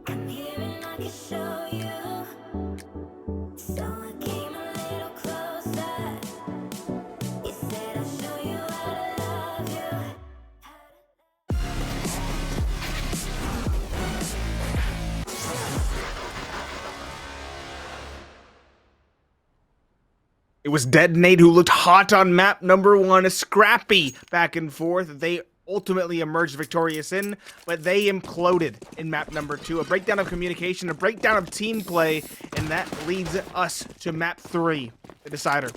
I'm here and I can show you. So I came a little closer. You said I'll show you how to love you. It was Detonate who looked hot on map number 1, a scrappy back and forth. They ultimately emerged victorious in, but they imploded in map number 2. A breakdown of communication, a breakdown of team play, and that leads us to map 3, the decider.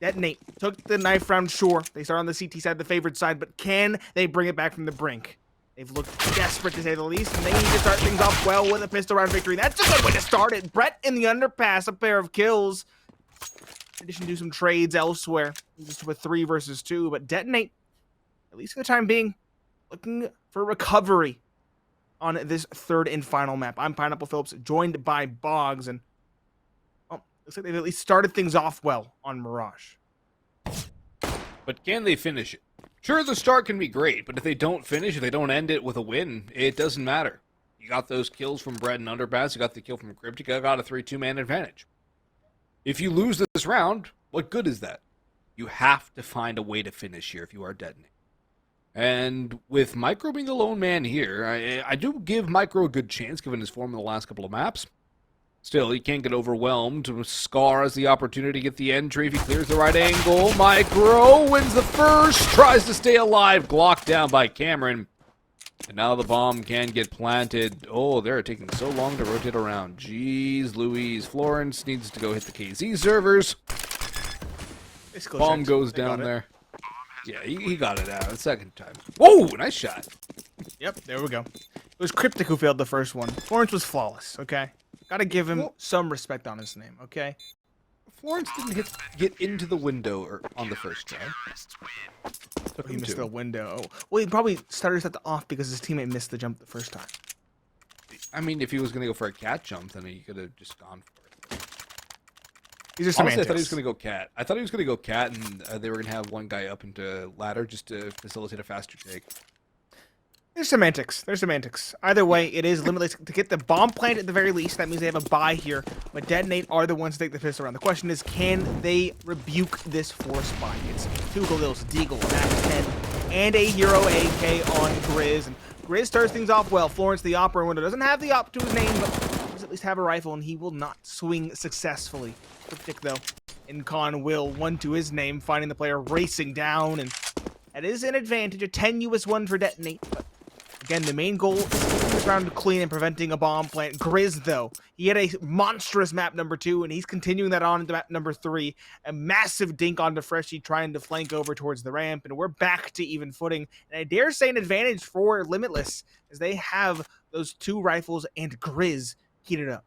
Detonate took the knife round, sure. They start on the CT side, the favored side, but can they bring it back from the brink? They've looked desperate, to say the least, and they need to start things off well with a pistol round victory. That's a good way to start it. Brett in the underpass, a pair of kills. In addition to some trades elsewhere, just to a 3 versus 2, but Detonate, at least for the time being, looking for recovery on this third and final map. I'm Pineapple Phillips, joined by Boggs, and looks like they've at least started things off well on Mirage. But can they finish it? Sure, the start can be great, but if they don't finish, if they don't end it with a win, it doesn't matter. You got those kills from Brett and Underpass, you got the kill from Cryptic, you got a 3-2-man advantage. If you lose this round, what good is that? You have to find a way to finish here if you are Detonate. And with Micro being the lone man here, I do give Micro a good chance given his form in the last couple of maps. Still, he can't get overwhelmed. Scar has the opportunity to get the entry if he clears the right angle. Micro wins the first, tries to stay alive, glocked down by Cameron. And now the bomb can get planted. Oh, they're taking so long to rotate around. Jeez Louise. Florence needs to go hit the KZ servers. Bomb goes down there. Yeah, he got it out the second time. Whoa, nice shot. Yep, there we go. It was Cryptic who failed the first one. Florence was flawless, okay? Gotta give him some respect on his name, okay? Florence didn't get into the window on the first try. He missed the window. Well, he probably started at the off because his teammate missed the jump the first time. I mean, if he was going to go for a cat jump, then he could have just gone for it. These are Honestly, semantics. I thought he was going to go cat. I thought he was going to go cat, and they were going to have one guy up into ladder just to facilitate a faster take. There's semantics. There's semantics. Either way, it is Limitless to get the bomb plant at the very least. That means they have a buy here. But Detonate are the ones to take the pistol around. The question is, can they rebuke this force buy? It's 2 Galils, Deagle, Max 10, and a Hero AK on Grizz. And Grizz starts things off well. Florence, the Opera window, doesn't have the op to his name, but does at least have a rifle, and he will not swing successfully. Cryptic, though, in Con will, 1 to his name, finding the player racing down, and that is an advantage, a tenuous one for Detonate, but again, the main goal is keeping this round clean and preventing a bomb plant. Grizz, though, he had a monstrous map number 2, and he's continuing that on into map number 3. A massive dink onto Freshie, trying to flank over towards the ramp, and we're back to even footing. And I dare say an advantage for Limitless, as they have those 2 rifles and Grizz heated up.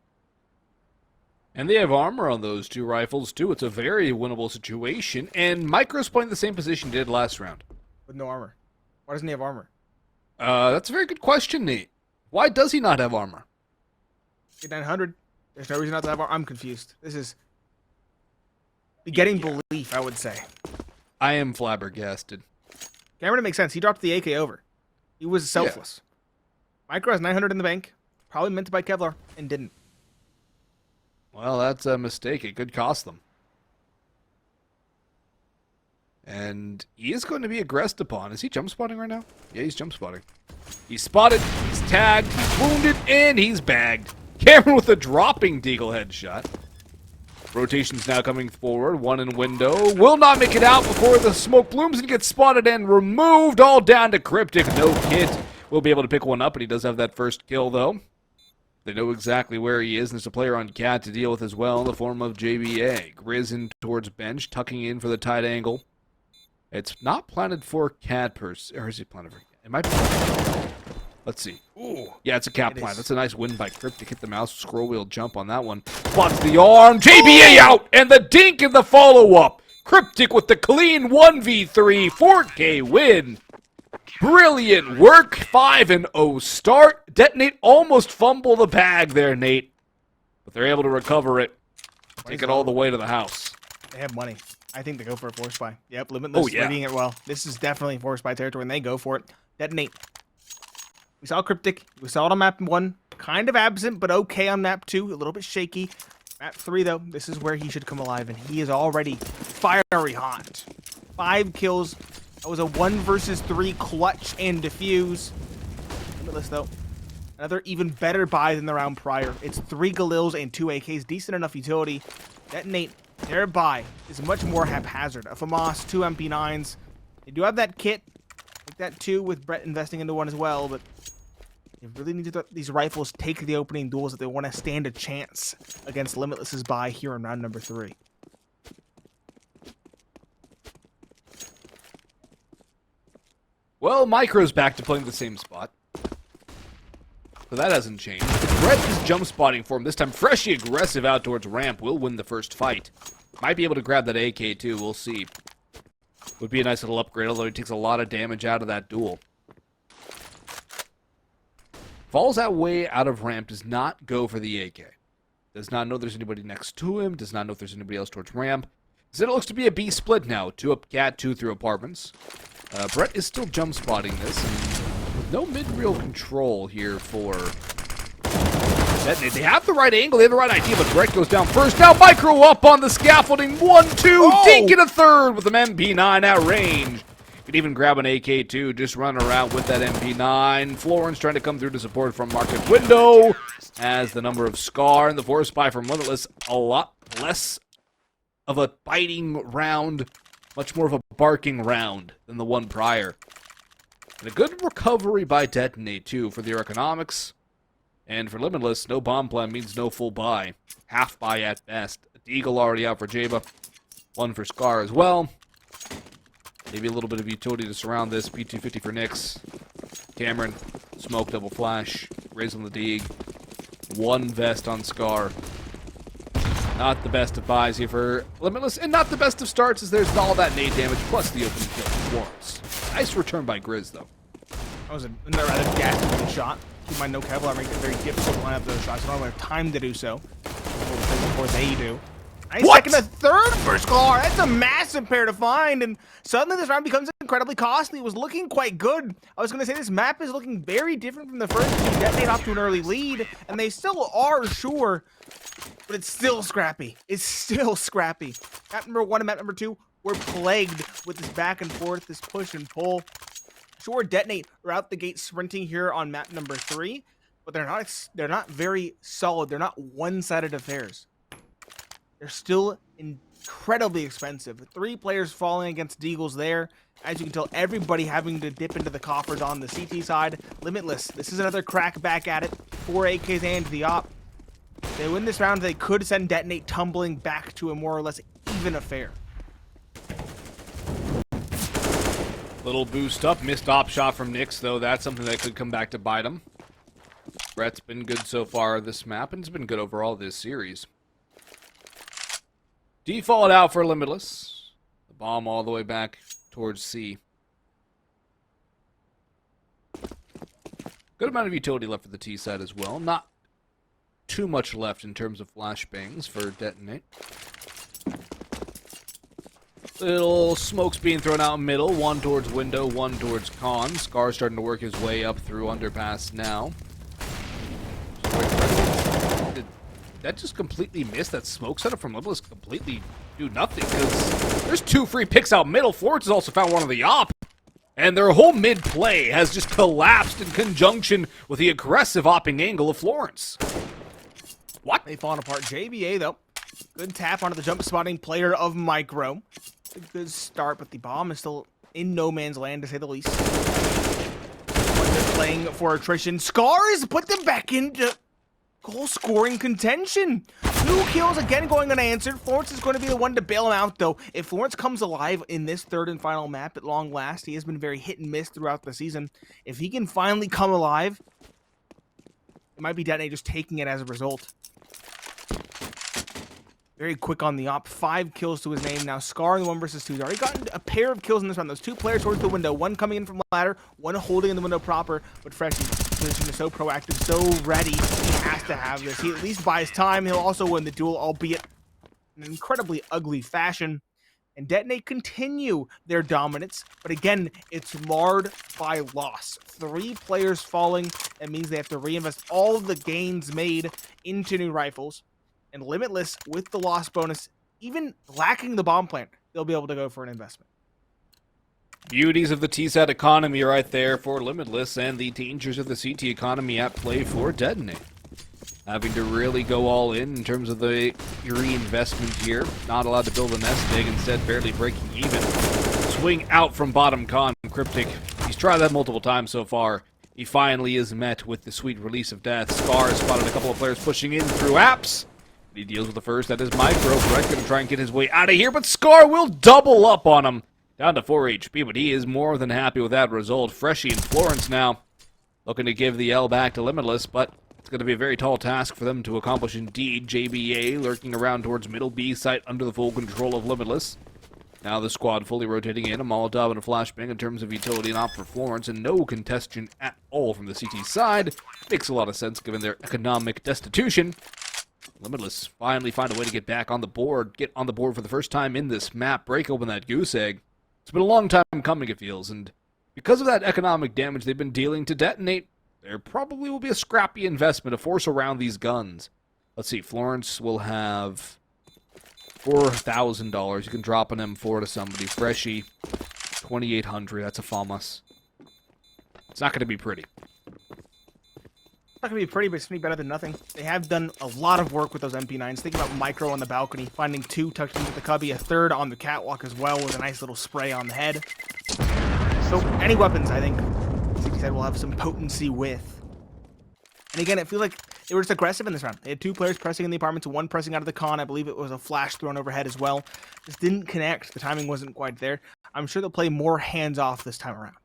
And they have armor on those 2 rifles, too. It's a very winnable situation, and Micro's playing the same position he did last round. With no armor. Why doesn't he have armor? That's a very good question, Nate. Why does he not have armor? Get 900. There's no reason not to have armor. I'm confused. This is getting belief, I would say. I am flabbergasted. Cameron, it makes sense. He dropped the AK over. He was selfless. Yeah. Micro has 900 in the bank. Probably meant to buy Kevlar and didn't. Well, that's a mistake. It could cost them. And he is going to be aggressed upon. Is he jump spotting right now? Yeah, he's jump spotting. He's spotted, he's tagged, he's wounded, and he's bagged. Cameron with a dropping Deagle headshot. Rotation's now coming forward. 1 in window. Will not make it out before the smoke blooms and gets spotted and removed. All down to Cryptic. No kit. Will be able to pick one up, and he does have that first kill, though. They know exactly where he is, and there's a player on cat to deal with as well in the form of JBA. Grizz in towards bench, tucking in for the tight angle. It's not planted for cat or is it planted for cat? It might be. Let's see. Ooh. Yeah, it's a cat plant. That's a nice win by Cryptic. Hit the mouse, scroll wheel jump on that one. Spots the arm. JBA out! And the dink in the follow-up. Cryptic with the clean 1v3 4K win. Brilliant work. 5-0 start. Detonate almost fumble the bag there, Nate. But they're able to recover it. Take it all the way to the house. They have money. I think they go for a force buy. Yep, Limitless reading it well. This is definitely force buy territory, and they go for it. Detonate. We saw Cryptic. We saw it on map 1. Kind of absent, but okay on map 2. A little bit shaky. Map 3, though, this is where he should come alive, and he is already fiery hot. 5 kills. That was a 1 versus 3 clutch and defuse. Limitless, though. Another even better buy than the round prior. It's 3 Galils and 2 AKs. Decent enough utility. Detonate, their buy is much more haphazard. A FAMAS, 2 MP9s. They do have that kit. Like that too, with Brett investing into one as well, but you really need to these rifles take the opening duels if they want to stand a chance against Limitless's buy here in round number 3. Well, Micro's back to playing the same spot. So that hasn't changed. Brett is jump spotting for him. This time, Freshy aggressive out towards ramp will win the first fight. Might be able to grab that AK too, we'll see. Would be a nice little upgrade, although he takes a lot of damage out of that duel. Falls that way out of ramp, does not go for the AK. Does not know there's anybody next to him, does not know if there's anybody else towards ramp. Instead, it looks to be a B split now. 2 up cat, 2 through apartments. Brett is still jump spotting this, with no mid-reel control here for Detonate. They have the right angle, they have the right idea, but Brett goes down first. Now Micro up on the scaffolding. 1-2, Dink in a third with an MP9 at range. Could even grab an AK too, just run around with that MP9. Florence trying to come through to support from Market Window, as the number of Scar and the force buy from Limitless a lot less of a biting round, much more of a barking round than the one prior. And a good recovery by Detonate too for their economics. And for Limitless, no bomb plan means no full buy. Half buy at best. Deagle already out for Jaba. 1 for Scar as well. Maybe a little bit of utility to surround this. P250 for Nyx. Cameron. Smoke double flash. Raise on the Deag. 1 vest on Scar. Not the best of buys here for Limitless. And not the best of starts, as there's all that nade damage plus the opening kill for Florence. Nice return by Grizz, though. That was a rather gas shot. Keep in mind, no Kevlar makes it very difficult to line up those shots. I don't have time to do so. Before they do. Nice second to third for Scar. That's a massive pair to find. And suddenly this round becomes incredibly costly. It was looking quite good. I was going to say this map is looking very different from the first two. Detonate off to an early lead. And they still are, sure. But it's still scrappy. It's still scrappy. Map number 1 and map number 2 were plagued with this back and forth, this push and pull. Sure, Detonate are out the gate sprinting here on map number 3. But they're not very solid. They're not one-sided affairs. They're still incredibly expensive. 3 players falling against Deagles there. As you can tell, everybody having to dip into the coffers on the CT side. Limitless. This is another crack back at it. 4 AKs and the op. If they win this round, they could send Detonate tumbling back to a more or less even affair. Little boost up. Missed op shot from Nyx, though. That's something that could come back to bite him. Brett's been good so far this map, and it's been good overall this series. Default out for Limitless. The bomb all the way back towards C. Good amount of utility left for the T side as well. Not too much left in terms of flashbangs for Detonate. Little smokes being thrown out middle. 1 towards window, 1 towards con. Scar starting to work his way up through underpass now. That just completely missed. That smoke setup from Limitless completely do nothing, because there's 2 free picks out middle. Florence has also found one of the op, and their whole mid play has just collapsed in conjunction with the aggressive opping angle of Florence. What? They falling apart. JBA, though. Good tap onto the jump spotting player of Micro. A good start, but the bomb is still in no man's land, to say the least. They're playing for attrition. Scars put them back into goal-scoring contention. 2 kills again going unanswered. Florence is going to be the one to bail him out, though. If Florence comes alive in this 3rd and final map at long last, he has been very hit and miss throughout the season. If he can finally come alive, it might be Detonate just taking it as a result. Very quick on the op. 5 kills to his name now. Scar in the 1 versus 2. He's already gotten a pair of kills in this round. Those 2 players towards the window. 1 coming in from ladder, 1 holding in the window proper. But Freshie's position is so proactive, so ready. He has to have this. He at least buys time. He'll also win the duel, albeit in an incredibly ugly fashion. and Detonate continue their dominance, but again, it's marred by loss. 3 players falling, that means they have to reinvest all of the gains made into new rifles, and Limitless, with the loss bonus, even lacking the bomb plant, they'll be able to go for an investment. Beauties of the TSAT economy right there for Limitless, and the dangers of the CT economy at play for Detonate. Having to really go all in terms of the reinvestment here. Not allowed to build a nest egg, instead barely breaking even. Swing out from bottom con. Cryptic, he's tried that multiple times so far. He finally is met with the sweet release of death. Scar has spotted a couple of players pushing in through apps. He deals with the first, that is Micro. Brett gonna try and get his way out of here, but Scar will double up on him. Down to 4 HP, but he is more than happy with that result. Freshie and Florence now looking to give the L back to Limitless, but it's going to be a very tall task for them to accomplish indeed. JBA lurking around towards middle B site under the full control of Limitless. Now the squad fully rotating in, a Molotov and a flashbang in terms of utility and op for Florence, and no contestant at all from the CT side. Makes a lot of sense given their economic destitution. Limitless finally find a way to get back on the board, get on the board for the first time in this map, break open that goose egg. It's been a long time coming, it feels, and because of that economic damage they've been dealing to Detonate, there probably will be a scrappy investment to force around these guns. Let's see, Florence will have $4,000. You can drop an M4 to somebody. Freshie, $2,800. That's a FAMAS. It's not going to be pretty. It's not going to be pretty, but it's going to be better than nothing. They have done a lot of work with those MP9s. Think about Micro on the balcony, finding 2 tucked into the cubby, a 3rd on the catwalk as well with a nice little spray on the head. So, any weapons, I think, CT said will have some potency with. And again, it feels like they were just aggressive in this round. They had 2 players pressing in the apartments, 1 pressing out of the con. I believe it was a flash thrown overhead as well. Just didn't connect. The timing wasn't quite there. I'm sure they'll play more hands-off this time around.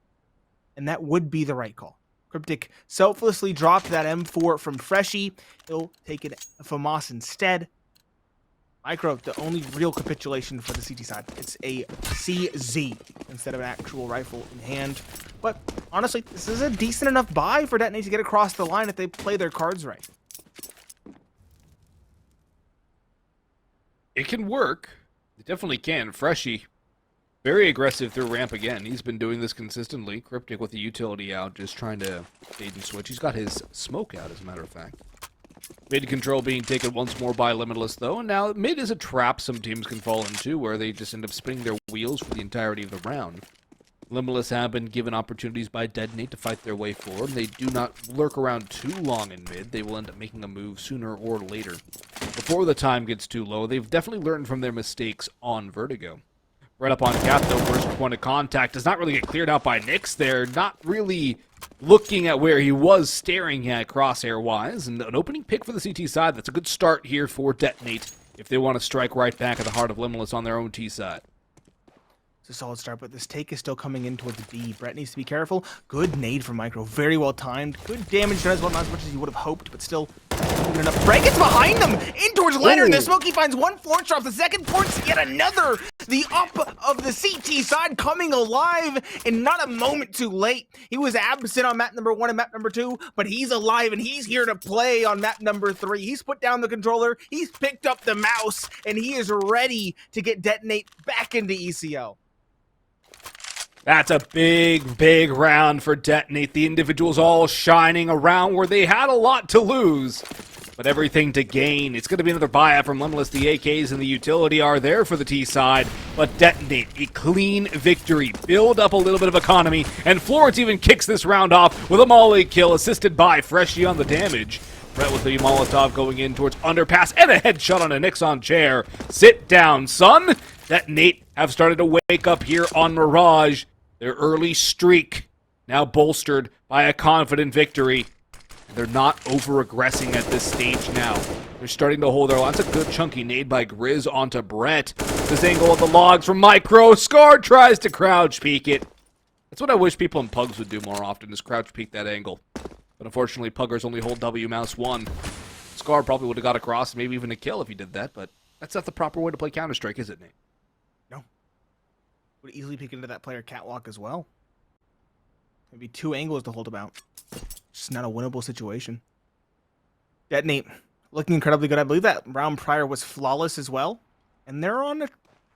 And that would be the right call. Cryptic selflessly dropped that M4 from Freshie. He'll take it FAMAS instead. Micro, the only real capitulation for the CT side. It's a CZ instead of an actual rifle in hand. But honestly, this is a decent enough buy for Detonate to get across the line if they play their cards right. It can work. It definitely can. Freshie, very aggressive through ramp again. He's been doing this consistently. Cryptic with the utility out, just trying to fade and switch. He's got his smoke out, as a matter of fact. Mid control being taken once more by Limitless, though. And now mid is a trap some teams can fall into, where they just end up spinning their wheels for the entirety of the round. Limitless have been given opportunities by Detonate to fight their way forward. They do not lurk around too long in mid. They will end up making a move sooner or later. Before the time gets too low, they've definitely learned from their mistakes on Vertigo. Right up on Cap, though, first point of contact does not really get cleared out by Nyx there. Not really looking at where he was staring at crosshair-wise. And an opening pick for the CT side. That's a good start here for Detonate if they want to strike right back at the heart of Limitless on their own T side. It's a solid start, but this take is still coming in towards B. Brett needs to be careful. Good nade from Micro. Very well timed. Good damage done as well. Not as much as you would have hoped, but still good enough. Brett gets behind them. In towards Leonard. And the Smokey finds 1 Florence drop. The second Florence, yet another. The up of the CT side coming alive, and not a moment too late. He was absent on map number 1 and map number 2, but he's alive and he's here to play on map number 3. He's put down the controller. He's picked up the mouse, and he is ready to get Detonate back into ECL. That's a big, big round for Detonate. The individuals all shining around where they had a lot to lose, but everything to gain. It's going to be another buyout from Limitless. The AKs and the utility are there for the T side, but Detonate, a clean victory. Build up a little bit of economy, and Florence even kicks this round off with a molly kill, assisted by Freshie on the damage. Brett with the Molotov going in towards underpass, and a headshot on a Nyx on chair. Sit down, son. Detonate have started to wake up here on Mirage. Their early streak now bolstered by a confident victory. They're not over-aggressing at this stage now. They're starting to hold their line. That's a good chunky nade by Grizz onto Brett. This angle of the logs from Micro. Scar tries to crouch peek it. That's what I wish people in Pugs would do more often, is crouch peek that angle. But unfortunately, Puggers only hold W mouse 1. Scar probably would have got across, maybe even a kill if he did that, but that's not the proper way to play Counter-Strike, is it, Nate? No. Would easily peek into that player catwalk as well. Maybe 2 angles to hold about. Just not a winnable situation. Detonate looking incredibly good. I believe that round prior was flawless as well. And they're on a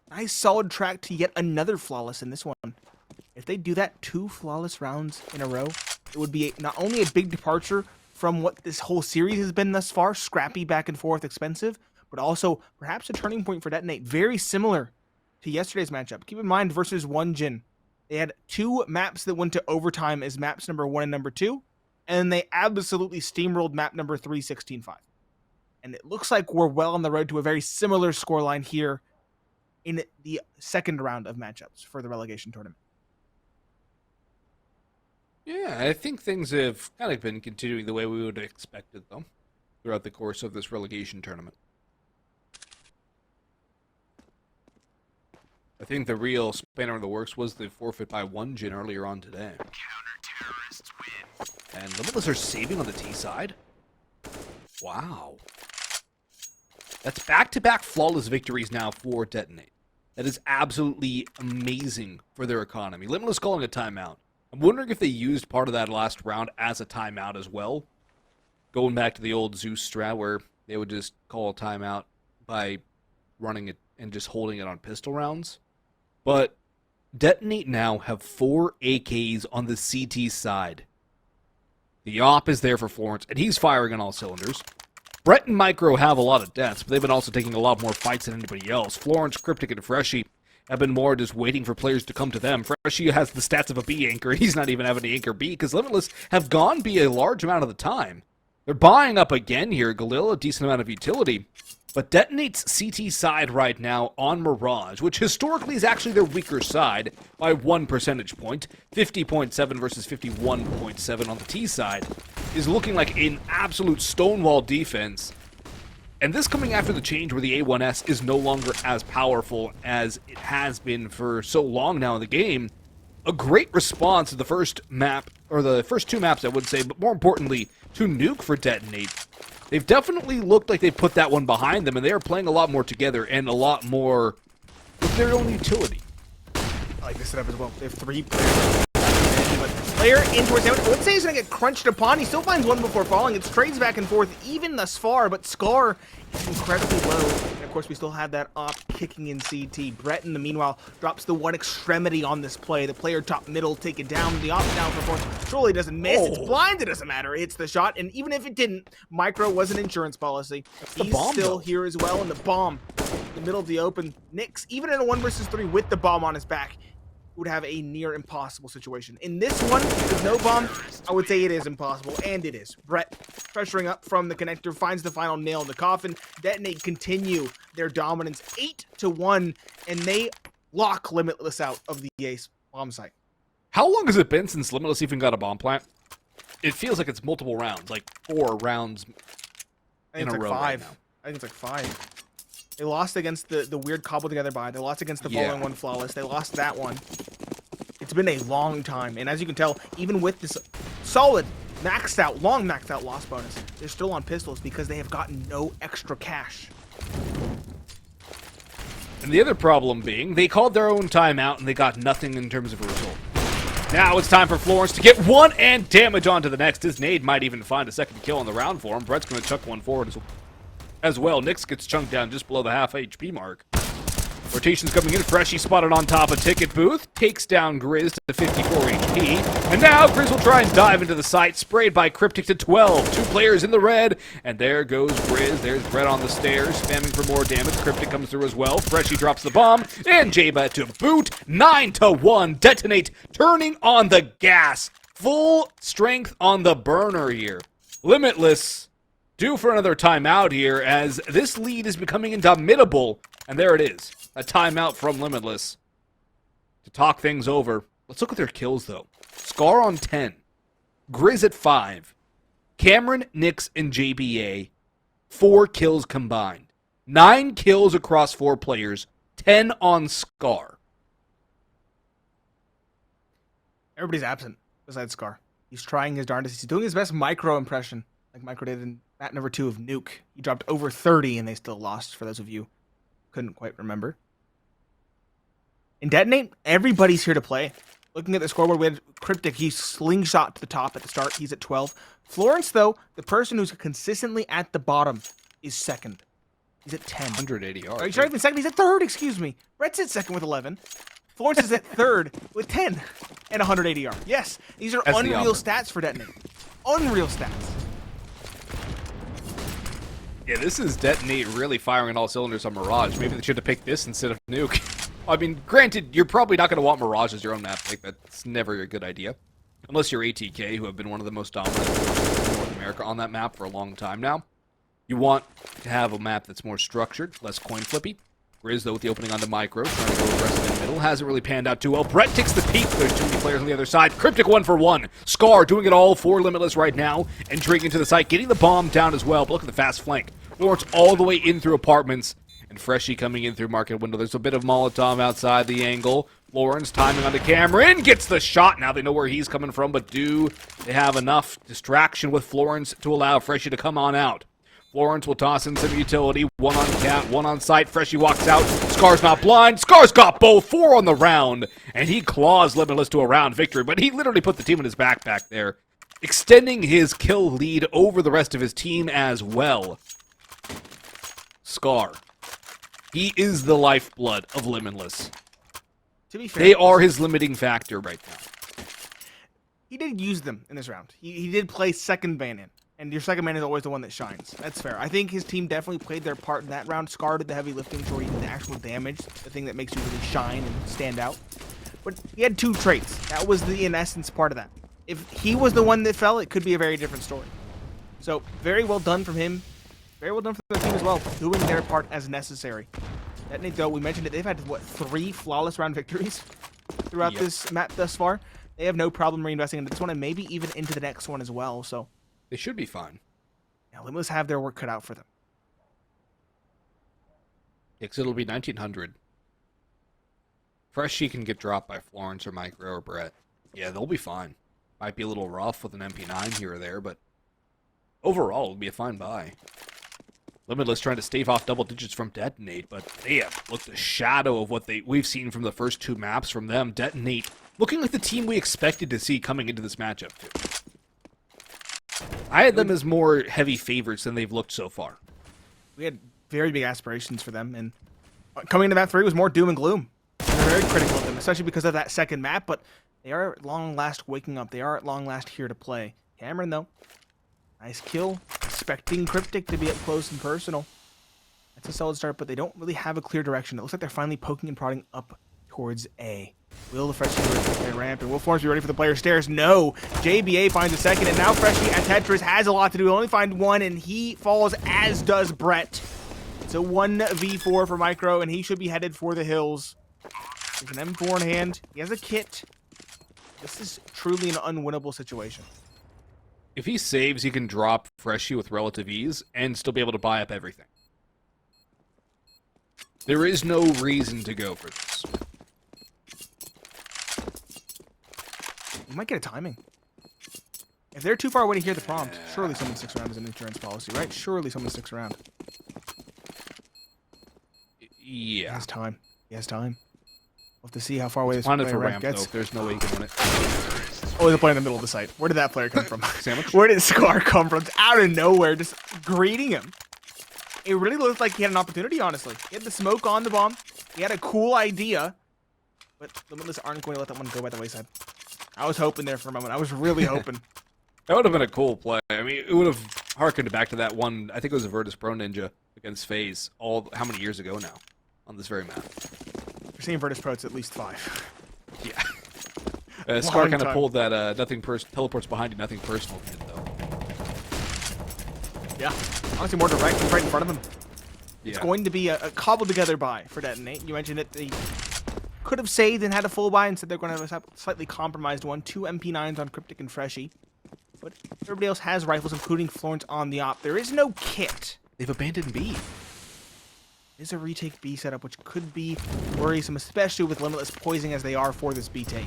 Nice solid track to yet another flawless in this one. If they do that 2 flawless rounds in a row, it would be not only a big departure from what this whole series has been thus far, scrappy, back and forth, expensive, but also perhaps a turning point for Detonate, very similar to yesterday's matchup. Keep in mind, versus One Jin, they had 2 maps that went to overtime as maps number 1 and number 2, and they absolutely steamrolled map number 3, 16-5. And it looks like we're well on the road to a very similar scoreline here in the second round of matchups for the relegation tournament. Yeah, I think things have kind of been continuing the way we would have expected, though, throughout the course of this relegation tournament. I think the real spanner in the works was the forfeit by One Jin earlier on today. Counter-terrorists win. And Limitless are saving on the T side? Wow. That's back-to-back flawless victories now for Detonate. That is absolutely amazing for their economy. Limitless calling a timeout. I'm wondering if they used part of that last round as a timeout as well. Going back to the old Zeus strat where they would just call a timeout by running it and just holding it on pistol rounds. But Detonate now have 4 AKs on the CT side. The op is there for Florence, and he's firing on all cylinders. Brett and Micro have a lot of deaths, but they've been also taking a lot more fights than anybody else. Florence, Cryptic, and Freshy have been more just waiting for players to come to them. Freshy has the stats of a B anchor. He's not even having an anchor B because Limitless have gone B a large amount of the time. They're buying up again here. Galil, a decent amount of utility. But Detonate's CT side right now on Mirage, which historically is actually their weaker side by 1 percentage point, 50.7 versus 51.7 on the T side, is looking like an absolute stonewall defense. And this coming after the change where the A1S is no longer as powerful as it has been for so long now in the game. A great response to the first map, or the first 2 maps I would say, but more importantly, to Nuke for Detonate. They've definitely looked like they've put that one behind them, and they are playing a lot more together and a lot more with their own utility. I like this setup as well. They have 3 players. But player in towards him. Let's say he's going to get crunched upon. He still finds one before falling. It's trades back and forth even thus far, but Scar is incredibly low. And of course, we still have that op kicking in CT. Brett, in the meanwhile, drops the one extremity on this play. The player top middle take it down. The op down for Force. Surely doesn't miss. It's blind. It doesn't matter. It hits the shot. And even if it didn't, Micro was an insurance policy. He's bomb, still though. here as well. And the bomb in the middle of the open. Nyx, even in a 1 versus 3 with the bomb on his back, would have a near impossible situation. In this one, with no bomb, I would say it is impossible, and it is. Brett, pressuring up from the connector, finds the final nail in the coffin. Detonate continue their dominance 8-1, and they lock Limitless out of the Ace bomb site. How long has it been since Limitless even got a bomb plant? It feels like it's multiple rounds, like 4 rounds I think in a it's row like 5. right now. I think it's like 5. They lost against the weird cobbled together buy. They lost against the following one flawless. They lost that one. It's been a long time, and as you can tell, even with this solid maxed out, long maxed out loss bonus, they're still on pistols because they have gotten no extra cash. And the other problem being, they called their own timeout and they got nothing in terms of a result. Now it's time for Florence to get 1 and damage onto the next. His nade might even find a second kill on the round for him. Brett's going to chuck one forward as well. Nyx gets chunked down just below the half HP mark. Rotation's coming in. Freshy spotted on top of Ticket Booth. Takes down Grizz to 54 HP. And now Grizz will try and dive into the site. Sprayed by Cryptic to 12. 2 players in the red. And there goes Grizz. There's Brett on the stairs. Spamming for more damage. Cryptic comes through as well. Freshy drops the bomb. And Jaba to boot. 9-1. Detonate turning on the gas. Full strength on the burner here. Limitless due for another timeout here as this lead is becoming indomitable. And there it is. A timeout from Limitless to talk things over. Let's look at their kills, though. Scar on 10. Grizz at 5. Cameron, Nyx, and JBA. 4 kills combined. 9 kills across 4 players. 10 on Scar. Everybody's absent besides Scar. He's trying his darndest. He's doing his best Micro impression, like Micro did in map number 2 of Nuke. He dropped over 30, and they still lost, for those of you who couldn't quite remember. In Detonate, everybody's here to play. Looking at the scoreboard, we had Cryptic. He slingshot to the top at the start. He's at 12. Florence, though, the person who's consistently at the bottom, is second. He's at 10. 180 yards. He's not even second. He's at third. Excuse me. Brett's at second with 11. Florence is at third with 10 and 180 yards. Yes, these are That's the unreal upper. stats for Detonate. Unreal stats. Yeah, this is Detonate really firing on all cylinders on Mirage. Maybe they should have picked this instead of Nuke. I mean, granted, you're probably not going to want Mirage as your own map pick. That's never a good idea. Unless you're ATK, who have been one of the most dominant in North America on that map for a long time now. You want to have a map that's more structured, less coin flippy. Grizz, though, with the opening onto Micro, trying to go aggressive in the middle. Hasn't really panned out too well. Brett takes the peak. There's too many players on the other side. Cryptic 1-for-1. Scar doing it all for Limitless right now. Entering into the site, getting the bomb down as well. But look at the fast flank. Lawrence all the way in through apartments. And Freshie coming in through market window. There's a bit of Molotov outside the angle. Lawrence timing onto Cameron. Gets the shot. Now they know where he's coming from. But do they have enough distraction with Florence to allow Freshie to come on out? Florence will toss in some utility. One on cat, one on site. Freshie walks out. Scar's not blind. Scar's got both. 4 on the round. And he claws Limitless to a round victory. But he literally put the team in his backpack there. Extending his kill lead over the rest of his team as well. Scar. He is the lifeblood of Limitless. To be fair, They are his limiting factor right now. he did use them in this round. He did play second man in. And your second man is always the one that shines. That's fair. I think his team definitely played their part in that round. Scar did the heavy lifting for you, the actual damage, the thing that makes you really shine and stand out. But he had 2 traits. That was the, in essence, part of that. If he was the one that fell, it could be a very different story. So, very well done from him. Very well done from the team as well, doing their part as necessary. Detonate, though, we mentioned it, they've had, what, 3 flawless round victories throughout this map thus far. They have no problem reinvesting into this one and maybe even into the next one as well, so... They should be fine. Yeah, Limitless have their work cut out for them. Because it'll be 1900. Freshie can get dropped by Florence or Micro or Brett. Yeah, they'll be fine. Might be a little rough with an MP9 here or there, but overall, it'll be a fine buy. Limitless trying to stave off double digits from Detonate, but they have looked a shadow of what we've seen from the first 2 maps from them. Detonate looking like the team we expected to see coming into this matchup, too. I had them as more heavy favorites than they've looked so far. We had very big aspirations for them, and coming into map 3 was more doom and gloom. We were very critical of them, especially because of that second map, but they are at long last waking up. They are at long last here to play. Cameron, though, nice kill. Expecting Cryptic to be up close and personal. That's a solid start, but they don't really have a clear direction. It looks like they're finally poking and prodding up towards A. Will the Freshie be ready for the player ramp? And will Florence be ready for the player stairs? No. JBA finds a second, and now Freshie at Tetris has a lot to do. He'll only find 1, and he falls, as does Brett. It's a 1v4 for Micro, and he should be headed for the hills. He's an M4 in hand. He has a kit. This is truly an unwinnable situation. If he saves, he can drop Freshie with relative ease and still be able to buy up everything. There is no reason to go for this. You might get a timing. If they're too far away to hear the prompt, surely someone sticks around as an insurance policy, right? Surely someone sticks around. He Yeah. has time. He has time. We'll have to see how far away this Planted player for ramp ramp, gets. though. There's no way you can win it. Oh, they're playing in the middle of the site. Where did that player come from? Sandwich? Where did Scar come from? Out of nowhere, just greeting him. It really looked like he had an opportunity, honestly. He had the smoke on the bomb. He had a cool idea. But Limitless aren't going to let that one go by the wayside. I was hoping there for a moment. I was really hoping. That would have been a cool play. I mean, it would have harkened back to that one, I think it was a Virtus Pro Ninja against FaZe, how many years ago now, on this very map. You're seeing Virtus Pro, it's at least 5. Yeah. Scar Long kind of time. pulled that teleports behind you, nothing personal kid, though. Yeah. Honestly, more direct. He's right in front of him. Yeah. It's going to be a cobbled together buy for Detonate. You mentioned it. They could have saved and had a full buy. Instead, they're going to have a slightly compromised one. 2 MP9s on Cryptic and Freshie. But everybody else has rifles, including Florence on the op. There is no kit. They've abandoned B. There's a retake B setup, which could be worrisome, especially with Limitless poising as they are for this B take.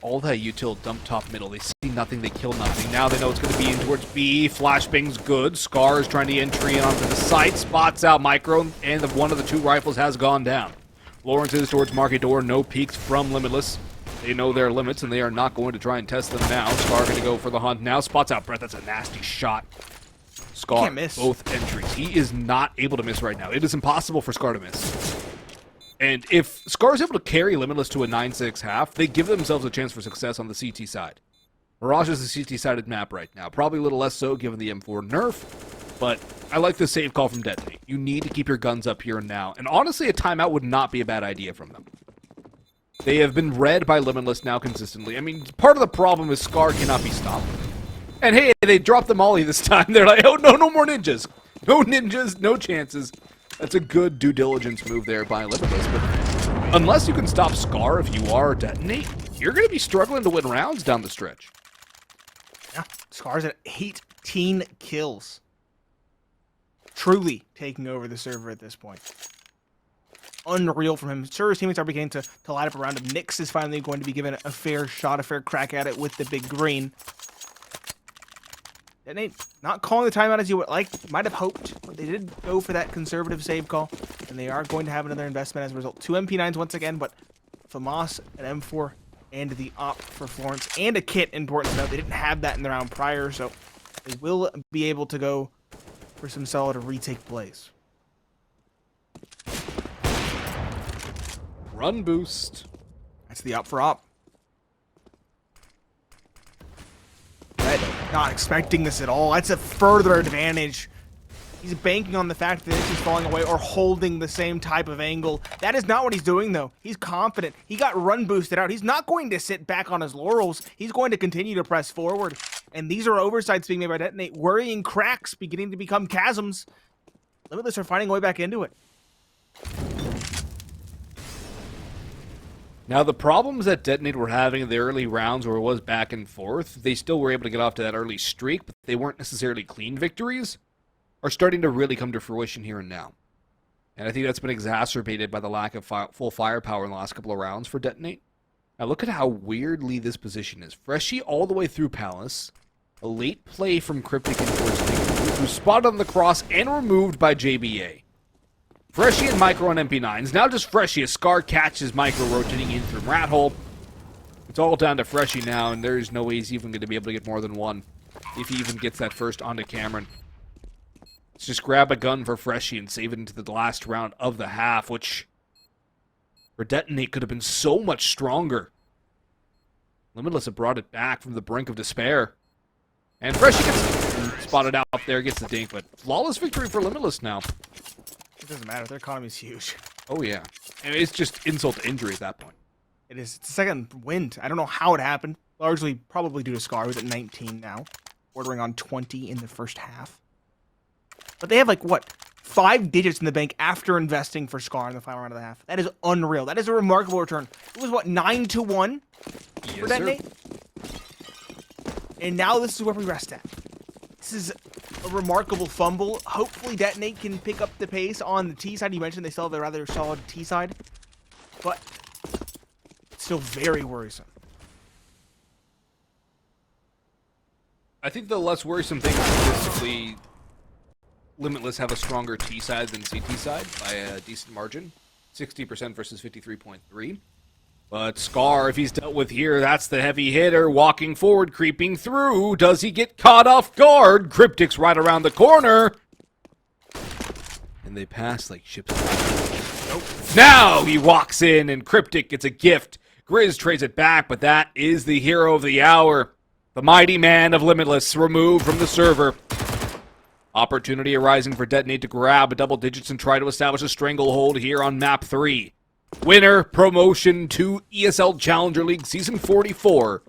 All that util dump top middle. They see nothing, they kill nothing. Now they know it's going to be in towards B. Flashbang's good. Scar is trying to entry in onto the site. Spots out Micro, and one of the 2 rifles has gone down. Lawrence is towards market door. No peeks from Limitless. They know their limits, and they are not going to try and test them now. Scar going to go for the hunt now. Spots out Brett. That's a nasty shot. Scar, can't miss. both entries. He is not able to miss right now. It is impossible for Scar to miss. And if Scar is able to carry Limitless to a 9-6 half, they give themselves a chance for success on the CT side. Mirage is a CT-sided map right now. Probably a little less so given the M4 nerf, but I like the save call from Detonate. You need to keep your guns up here and now. And honestly, a timeout would not be a bad idea from them. They have been read by Limitless now consistently. I mean, part of the problem is Scar cannot be stopped. And hey, they dropped the molly this time. They're like, oh, no, no more ninjas. No ninjas, no chances. That's a good due diligence move there by Limitless. But unless you can stop Scar if you are Detonate, you're going to be struggling to win rounds down the stretch. Yeah, Scar's at 18 kills. Truly taking over the server at this point. Unreal from him. Sure, his teammates are beginning to light up around him. Nyx is finally going to be given a fair shot, a fair crack at it with the big green. Detonate not calling the timeout as you would like, might have hoped, but they did go for that conservative save call, and they are going to have another investment as a result. 2 MP9s once again, but FAMAS, an M4, and the op for Florence, and a kit, important to note. They didn't have that in the round prior, so they will be able to go for some solid retake plays. Run boost. That's the op for op. Red not expecting this at all. That's a further advantage. He's banking on the fact that this is falling away or holding the same type of angle. That is not what he's doing, though. He's confident. He got run boosted out. He's not going to sit back on his laurels. He's going to continue to press forward. And these are oversights being made by Detonate. Worrying cracks beginning to become chasms. Limitless are finding a way back into it. Now, the problems that Detonate were having in the early rounds where it was back and forth, they still were able to get off to that early streak, but they weren't necessarily clean victories, are starting to really come to fruition here and now. And I think that's been exacerbated by the lack of full firepower in the last couple of rounds for Detonate. Now, look at how weirdly this position is. Freshie all the way through Palace, a late play from Cryptic and Force, who's spotted on the cross and removed by JBA. Freshie and Micro on MP9s. Now just Freshie as Scar catches Micro rotating in through Rat Hole. It's all down to Freshie now, and there's no way he's even going to be able to get more than one. If he even gets that first onto Cameron. Let's just grab a gun for Freshie and save it into the last round of the half, which for Detonate could have been so much stronger. Limitless have brought it back from the brink of despair. And Freshie gets spotted out there, gets the dink, but flawless victory for Limitless now. It doesn't matter. Their economy's huge. Oh, yeah. I mean, it's just insult to injury at that point. It is. It's the second wind. I don't know how it happened. Largely probably due to Scar, who's at 19 now. Bordering on 20 in the first half. But they have, like, what? 5 digits in the bank after investing for Scar in the final round of the half. That is unreal. That is a remarkable return. It was, what, 9-1 for Detonate? And now this is where we rest at. This is a remarkable fumble. Hopefully Detonate can pick up the pace on the T side. You mentioned they still have a rather solid T side. But it's still very worrisome. I think the less worrisome thing is statistically Limitless have a stronger T side than CT side by a decent margin. 60% versus 53.3. But Scar, if he's dealt with here, that's the heavy hitter. Walking forward, creeping through. Does he get caught off guard? Cryptic's right around the corner. And they pass like ships. Nope. Now he walks in, and Cryptic gets a gift. Grizz trades it back, but that is the hero of the hour. The mighty man of Limitless, removed from the server. Opportunity arising for Detonate to grab double digits and try to establish a stranglehold here on map 3. Winner, promotion to ESL Challenger League Season 44.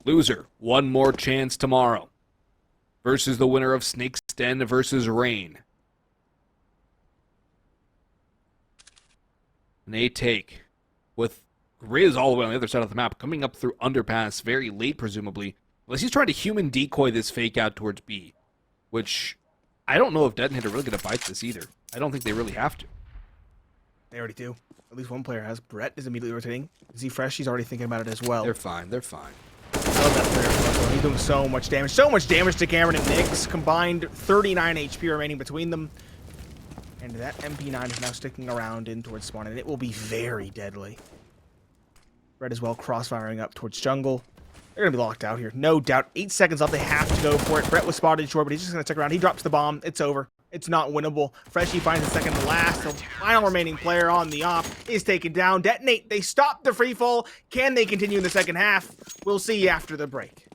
Loser, one more chance tomorrow. Versus the winner of Snake's Den versus Rain. And they take, with Grizz all the way on the other side of the map, coming up through Underpass very late, presumably. Unless he's trying to human decoy this fake out towards B. Which, I don't know if Detonate are really going to bite this either. I don't think they really have to. They already do. At least one player has. Brett is immediately rotating. Z Fresh, he's already thinking about it as well. They're fine. They're fine. I love that player. He's doing so much damage. So much damage to Cameron and Nyx. Combined 39 HP remaining between them. And that MP9 is now sticking around in towards spawn, and it will be very deadly. Brett as well, crossfiring up towards jungle. They're going to be locked out here. No doubt. 8 seconds left. They have to go for it. Brett was spotted short, but he's just going to stick around. He drops the bomb. It's over. It's not winnable. Freshie finds the second to last. The final remaining player on the op is taken down. Detonate. They stop the free fall. Can they continue in the second half? We'll see after the break.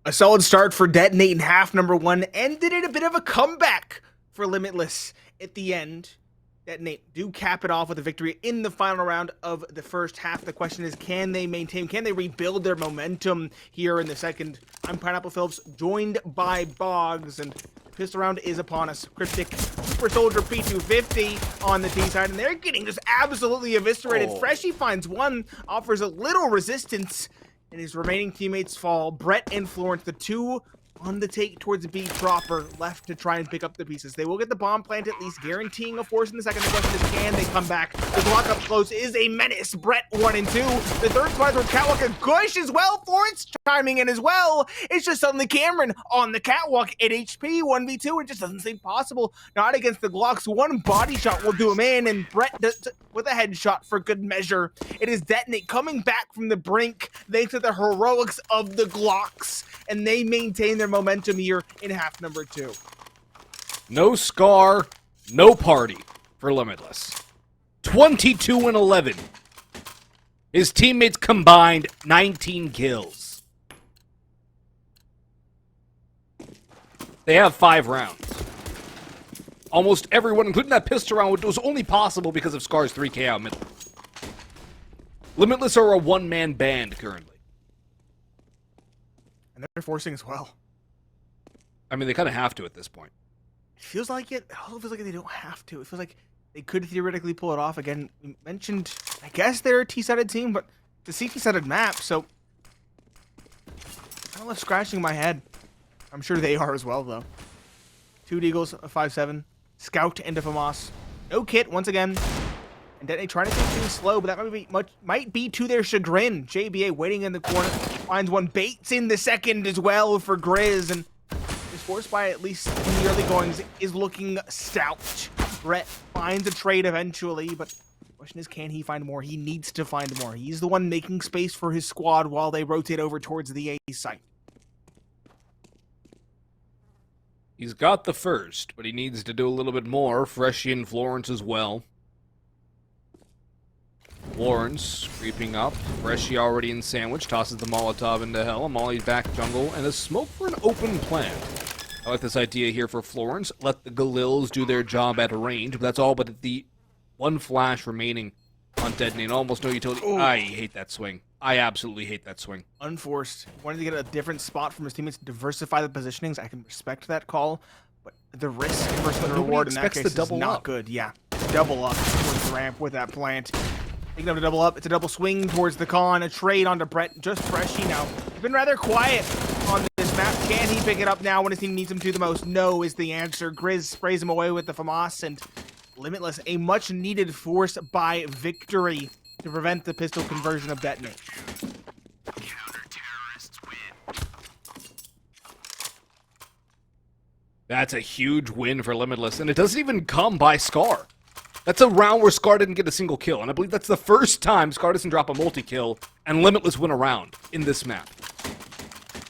A solid start for Detonate in half number one. Ended in a bit of a comeback for Limitless at the end. Detonate do cap it off with a victory in the final round of the first half. The question is, can they maintain, can they rebuild their momentum here in the second? I'm Pineapple Phillips, joined by Boggs, and pistol round is upon us. Cryptic Super Soldier P250 on the T side, and they're getting just absolutely eviscerated. Freshie finds one, offers a little resistance, and his remaining teammates fall. Brett and Florence, the two on the take towards B proper, left to try and pick up the pieces. They will get the bomb plant, at least guaranteeing a force in the second. The question is, can they come back? The block up close is a menace. Brett 1 and 2. The third spot with Catwalk and Gush as well. Florence chiming in as well. It's just suddenly Cameron on the Catwalk at HP 1v2. It just doesn't seem possible. Not against the Glocks. One body shot will do him in, and Brett does with a headshot for good measure. It is Detonate coming back from the brink thanks to the heroics of the Glocks, and they maintain their momentum here in half number 2. No scar, no party for Limitless. 22-11. His teammates combined 19 kills. They have 5 rounds. Almost everyone, including that pistol round, which was only possible because of Scar's 3K out middle. Limitless are a one-man band currently. And they're forcing as well. I mean, they kind of have to at this point. It feels like it. It also feels like they don't have to. It feels like they could theoretically pull it off. Again, we mentioned, I guess they're a T-sided team, but it's a CT-sided map, so I'm left scratching my head. I'm sure they are as well, though. 2 Deagles, a 5-7. Scout and a FAMAS. No kit, once again. And Detonate trying to take things slow, but that might be to their chagrin. JBA waiting in the corner. Finds one, baits in the second as well for Grizz, and is forced by, at least in the early goings, is looking stout. Brett finds a trade eventually, but the question is, can he find more? He needs to find more. He's the one making space for his squad while they rotate over towards the A site. He's got the first, but he needs to do a little bit more. Freshie and Florence as well. Florence creeping up. Freshie already in sandwich. Tosses the Molotov into hell. Molly's back jungle. And a smoke for an open plant. I like this idea here for Florence. Let the Galils do their job at range. But that's all but the one flash remaining on Detonate. Almost no utility. Ooh. I hate that swing. I absolutely hate that swing. Unforced. Wanted to get a different spot from his teammates to diversify the positionings. I can respect that call, but the risk versus the reward in that expects case the double is not up. good. Yeah, double up towards the ramp with that plant. Taking up to double up. It's a double swing towards the con. A trade onto Brett. Just Freshie now. He's been rather quiet on this map. Can he pick it up now when his team needs him to the most? No is the answer. Grizz sprays him away with the FAMAS, and Limitless, a much needed force by victory to prevent the pistol conversion of Detonate. That's a huge win for Limitless, and it doesn't even come by Scar. That's a round where Scar didn't get a single kill, and I believe that's the first time Scar doesn't drop a multi-kill and Limitless win a round in this map.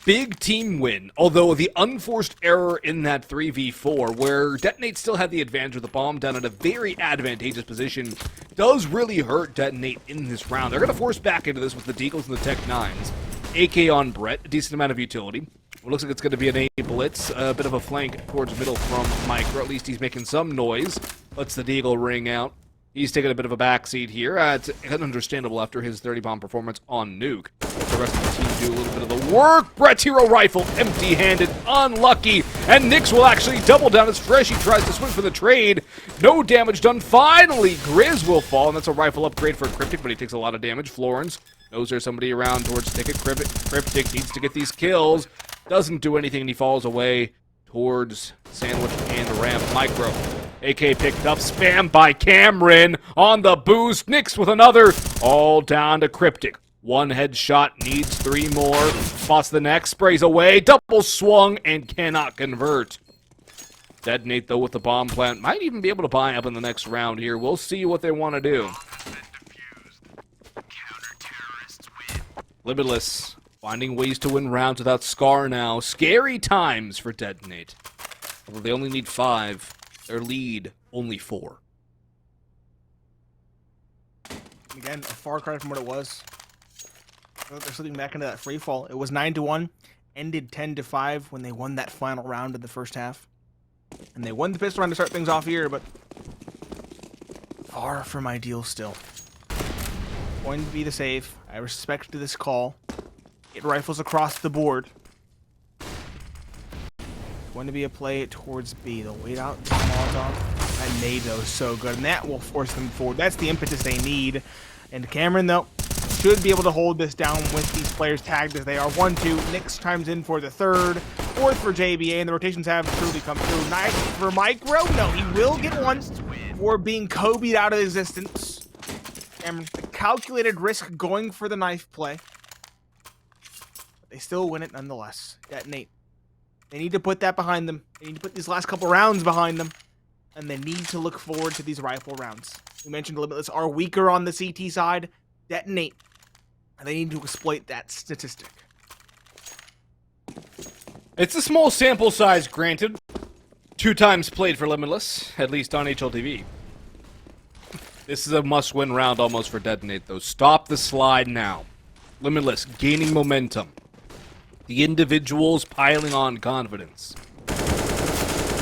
Big team win, although the unforced error in that 3v4, where Detonate still had the advantage with the bomb down at a very advantageous position, does really hurt Detonate in this round. They're going to force back into this with the Deagles and the Tech 9s. AK on Brett, a decent amount of utility. It looks like it's going to be an A blitz, a bit of a flank towards middle from Micro. At least he's making some noise. Lets the Deagle ring out. He's taking a bit of a backseat here. It's understandable after his 30-bomb performance on Nuke. Let the rest of the team do a little bit of the work. Brett's hero rifle, empty-handed, unlucky. And Nyx will actually double down as Freshie tries to swing for the trade. No damage done. Finally, Grizz will fall, and that's a rifle upgrade for Cryptic, but he takes a lot of damage. Florence knows there's somebody around towards Ticket. Cryptic needs to get these kills. Doesn't do anything, and he falls away towards Sandwich and Ramp. Micro. AK picked up, spam by Cameron on the boost. Nyx with another, all down to Cryptic. One headshot, needs 3 more. Spots the next, sprays away, double swung, and cannot convert. Detonate, though, with the bomb plant. Might even be able to buy up in the next round here. We'll see what they want to do. Limitless, finding ways to win rounds without Scar now. Scary times for Detonate. Although they only need 5. Their lead, only 4. Again, a far cry from what it was. They're slipping back into that free fall. It was 9-1, ended 10-5 when they won that final round of the first half. And they won the pistol round to start things off here, but far from ideal still. Going to be the save. I respect this call. It rifles across the board. Going to be a play towards B. They'll wait out the Molotov. That nade, though, is so good, and that will force them forward. That's the impetus they need. And Cameron, though, should be able to hold this down with these players tagged as they are. 1-2. Nyx chimes in for the 3rd. 4th for JBA, and the rotations have truly come through. Nice for Micro. No, he will get one for being Kobe'd out of existence. Cameron, the calculated risk going for the knife play. But they still win it nonetheless. Detonate. They need to put that behind them. They need to put these last couple rounds behind them. And they need to look forward to these rifle rounds. We mentioned Limitless are weaker on the CT side. Detonate. And they need to exploit that statistic. It's a small sample size, granted. 2 times played for Limitless, at least on HLTV. This is a must-win round almost for Detonate, though. Stop the slide now. Limitless gaining momentum. The individuals piling on confidence.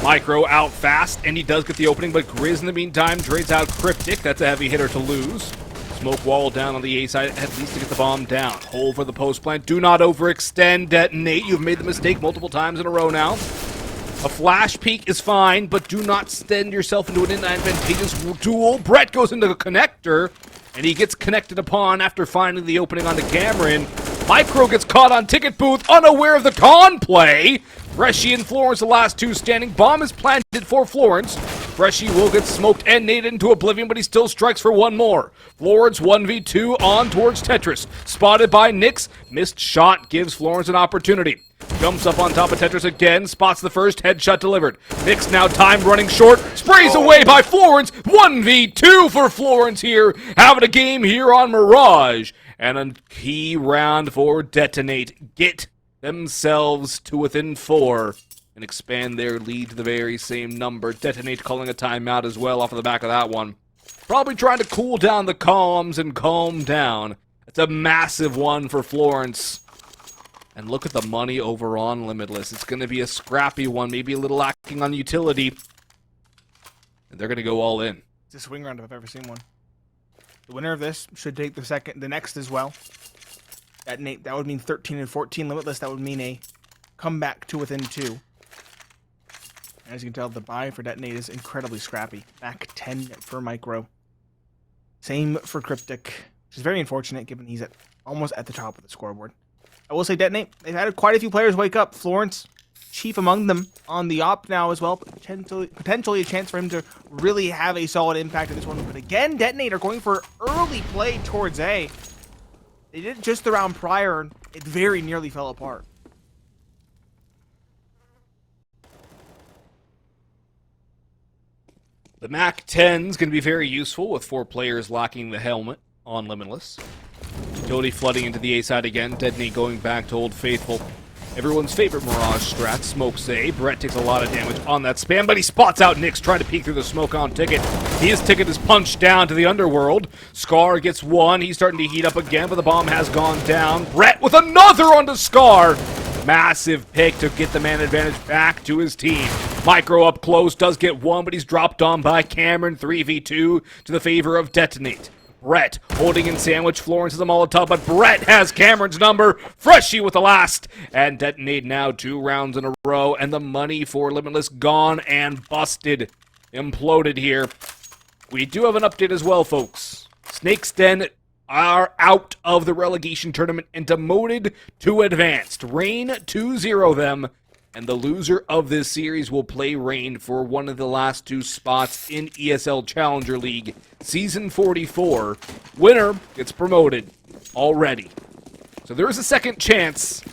Micro out fast, and he does get the opening, but Grizz in the meantime trades out Cryptic. That's a heavy hitter to lose. Smoke wall down on the A side, at least to get the bomb down. Hole for the post plant. Do not overextend, Detonate. You've made the mistake multiple times in a row now. A flash peek is fine, but do not extend yourself into an inadvantageous duel. Brett goes into the connector, and he gets connected upon after finding the opening on the Cameron. Micro gets caught on ticket booth, unaware of the con play. Freshy and Florence, the last 2 standing. Bomb is planted for Florence. Freshy will get smoked and naded into oblivion, but he still strikes for one more. Florence 1v2 on towards Tetris. Spotted by Nyx. Missed shot gives Florence an opportunity. Jumps up on top of Tetris again. Spots the first headshot delivered. Nyx now time running short. Sprays away by Florence. 1v2 for Florence here. Having a game here on Mirage. And a key round for Detonate. Get themselves to within 4 and expand their lead to the very same number. Detonate calling a timeout as well off of the back of that one. Probably trying to cool down the calms and calm down. It's a massive one for Florence. And look at the money over on Limitless. It's going to be a scrappy one, maybe a little lacking on utility. And they're going to go all in. It's a swing round if I've ever seen one. The winner of this should take the next as well. That would mean 13 and 14. Limitless, that would mean a comeback to within 2. As you can tell, the buy for Detonate is incredibly scrappy. Back 10 for Micro. Same for Cryptic, which is very unfortunate given he's almost at the top of the scoreboard. I will say Detonate, they've had quite a few players wake up. Florence, chief among them, on the op now as well. Potentially a chance for him to really have a solid impact in this one. But again, Detonate are going for early play towards A. They did it just the round prior, and it very nearly fell apart. The MAC-10 is going to be very useful with 4 players locking the helmet on Limitless. Utility flooding into the A side again. Detonate going back to Old Faithful. Everyone's favorite Mirage strat, smokes A. Brett takes a lot of damage on that spam, but he spots out Nyx trying to peek through the smoke on Ticket. His Ticket is punched down to the underworld. Scar gets 1. He's starting to heat up again, but the bomb has gone down. Brett with another onto Scar. Massive pick to get the man advantage back to his team. Micro up close, does get 1, but he's dropped on by Cameron. 3v2 to the favor of Detonate. Brett holding in sandwich. Florence is a Molotov, but Brett has Cameron's number. Freshy with the last. And Detonate now 2 rounds in a row. And the money for Limitless gone and busted. Imploded here. We do have an update as well, folks. Snake's Den are out of the relegation tournament and demoted to advanced. Rain 2-0 them. And the loser of this series will play Rain for one of the last 2 spots in ESL Challenger League Season 44. Winner gets promoted already. So there is a second chance.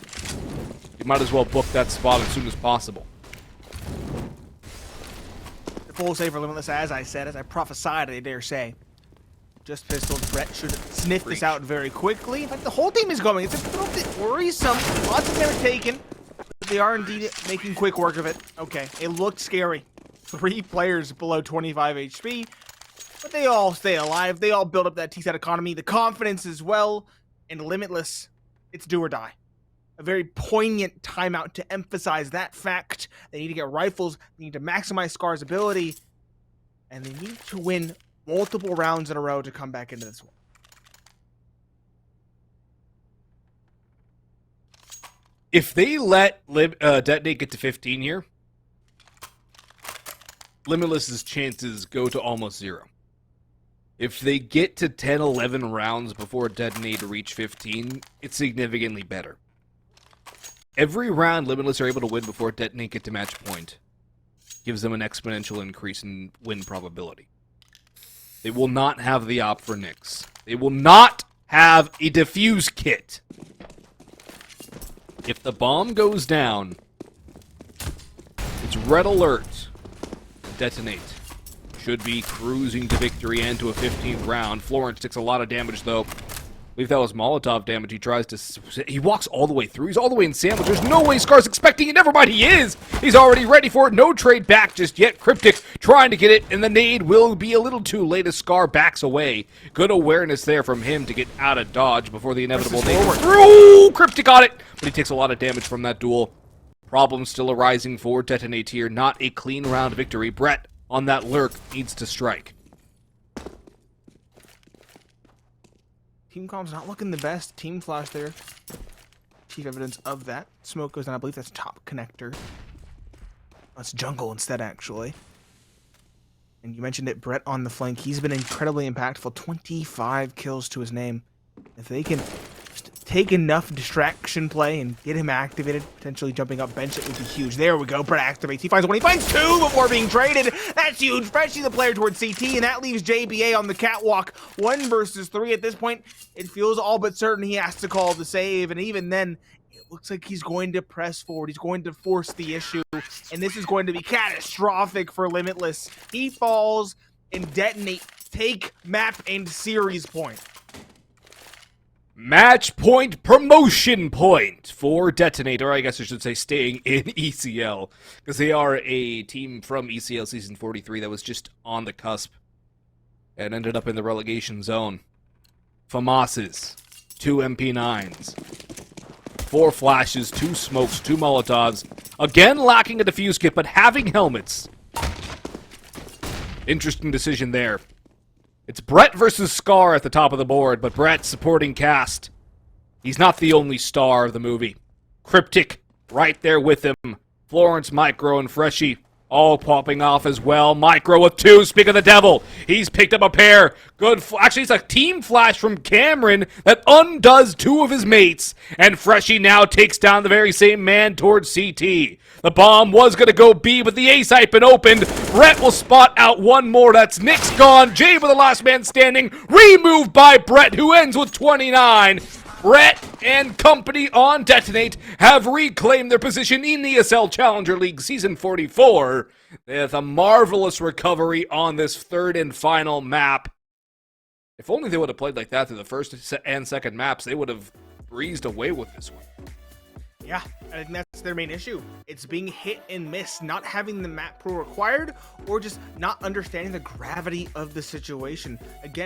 You might as well book that spot as soon as possible. The full save for Limitless, as I said, as I prophesied, I dare say. Just pistol. Brett should sniff this out very quickly. In fact, the whole team is going. It's a little bit worrisome. Lots of them are taken. They are indeed making quick work of it. Okay, it looked scary. 3 players below 25 HP, but they all stay alive. They all build up that T-side economy, the confidence as well, and Limitless, it's do or die. A very poignant timeout to emphasize that fact. They need to get rifles, they need to maximize Scar's ability, and they need to win multiple rounds in a row to come back into this one. If they let Detonate get to 15 here, Limitless's chances go to almost 0. If they get to 10, 11 rounds before Detonate reach 15, it's significantly better. Every round Limitless are able to win before Detonate get to match point gives them an exponential increase in win probability. They will not have the op for Nyx. They will not have a defuse kit. If the bomb goes down, it's red alert. Detonate should be cruising to victory and to a 15th round. Florence takes a lot of damage, though. believe that was Molotov damage. He tries to... He walks all the way through. He's all the way in sandwich. There's no way Scar's expecting it. Never mind, he is! He's already ready for it. No trade back just yet. Cryptic trying to get it, and the nade will be a little too late as Scar backs away. Good awareness there from him to get out of dodge before the inevitable nade through. Cryptic got it, but he takes a lot of damage from that duel. Problems still arising for Detonate here. Not a clean round victory. Brett on that lurk needs to strike. Team Com's not looking the best. Team flash there. Chief evidence of that. Smoke goes down. I believe that's top connector. That's jungle instead, actually. And you mentioned it, Brett on the flank. He's been incredibly impactful. 25 kills to his name. If they can just take enough distraction play and get him activated, potentially jumping up bench, it would be huge. There we go. Brett activates. He finds one. He finds two before being traded. That's huge. Freshie the player towards CT, and that leaves JBA on the catwalk. 1 versus 3 at this point. It feels all but certain he has to call the save, and even then, it looks like he's going to press forward. He's going to force the issue, and this is going to be catastrophic for Limitless. He falls, and Detonate take map and series point. Match point, promotion point for Detonate, or I guess I should say staying in ECL, because they are a team from ECL Season 43 that was just on the cusp and ended up in the relegation zone. FAMASes, 2 MP9s, 4 flashes, 2 smokes, 2 Molotovs, again lacking a defuse kit, but having helmets. Interesting decision there. It's Brett versus Scar at the top of the board, but Brett supporting cast. He's not the only star of the movie. Cryptic right there with him. Florence, Micro, and Freshie all popping off as well. Micro with 2, speak of the devil. He's picked up a pair. Good, actually it's a team flash from Cameron that undoes 2 of his mates. And Freshie now takes down the very same man towards CT. The bomb was going to go B, but the ace had been opened. Brett will spot out 1 more. That's Nick's gone. Jay with the last man standing. Removed by Brett, who ends with 29. Brett and company on Detonate have reclaimed their position in the ESL Challenger League Season 44 with a marvelous recovery on this 3rd and final map. If only they would have played like that through the first and second maps, they would have breezed away with this one. Yeah, I think that's their main issue. It's being hit and miss, not having the map pro required, or just not understanding the gravity of the situation. Again,